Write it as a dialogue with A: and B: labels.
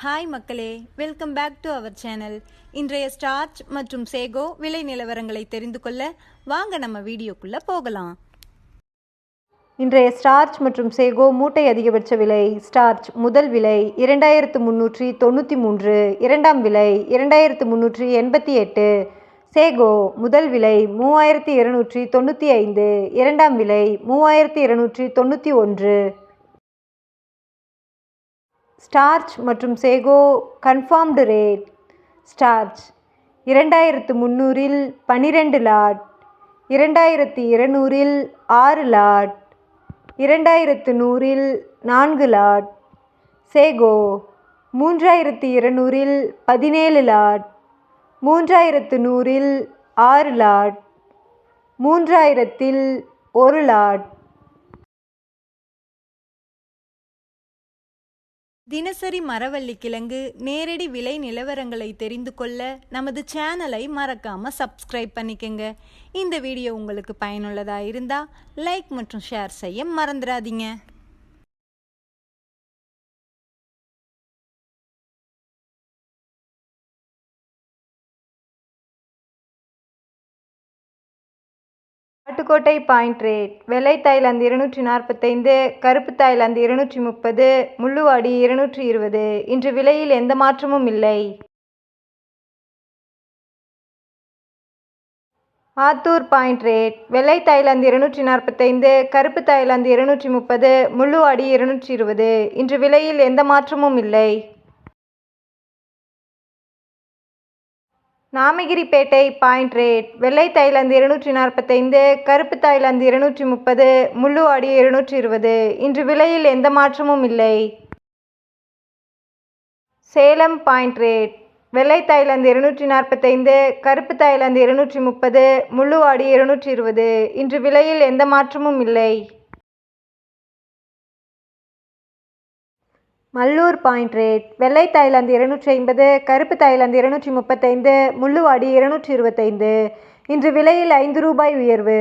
A: Hi மக்களே, welcome back to our channel. இன்றைய starch மற்றும் சேகோ விலை நிலவரங்களை தெரிந்து கொள்ள வாங்க நம்ம வீடியோக்குள்ளே போகலாம்.
B: இன்றைய ஸ்டார்ச் மற்றும் சேகோ மூட்டை அதிகபட்ச விலை. ஸ்டார்ச் முதல் விலை 2393, இரண்டாம் விலை 2388. சேகோ முதல் விலை 3295, இரண்டாம் விலை 3291. ஸ்டார்ச் மற்றும் sago confirmed rate. Starch 2300 12 lot, 2200 6 lot, 2100 4 lot. Sago 3200 17 lot, 3100 6 lot, 3000 1 lot.
A: தினசரி மரவள்ளி கிழங்கு நேரடி விலை நிலவரங்களை தெரிந்து கொள்ள நமது சேனலை மறக்காம சப்ஸ்கிரைப் பண்ணிக்கங்க. இந்த வீடியோ உங்களுக்கு பயனுள்ளதாக இருந்தால் லைக் மற்றும் ஷேர் செய்ய மறந்துடாதீங்க.
B: Kattukottai point rate. வெள்ளை தாய்லாந்து 245, கருப்பு தாய்லாந்து 230, முள்ளுவாடி 220. இன்று விலையில் எந்த மாற்றமும் இல்லை. Attur point rate. வெள்ளை தாய்லாந்து 245, கருப்பு தாய்லாந்து 230, முள்ளுவாடி 220. இன்று விலையில் எந்த மாற்றமும் இல்லை. Namagiripettai point rate. வெள்ளை தாய்லாந்து 245, கருப்பு தாய்லாந்து 230, முள்ளுவாடி 220. இன்று விலையில் எந்த மாற்றமும் இல்லை. Salem point rate. வெள்ளை தாய்லாந்து 245, கருப்பு தாய்லாந்து 230, முள்ளுவாடி 220. இன்று விலையில் எந்த மாற்றமும் இல்லை. Mallur point rate. வெள்ளை தாய்லாந்து 250, கருப்பு தாய்லாந்து 235, முள்ளுவாடி 225. இன்று விலையில் 5 ரூபாய் உயர்வு.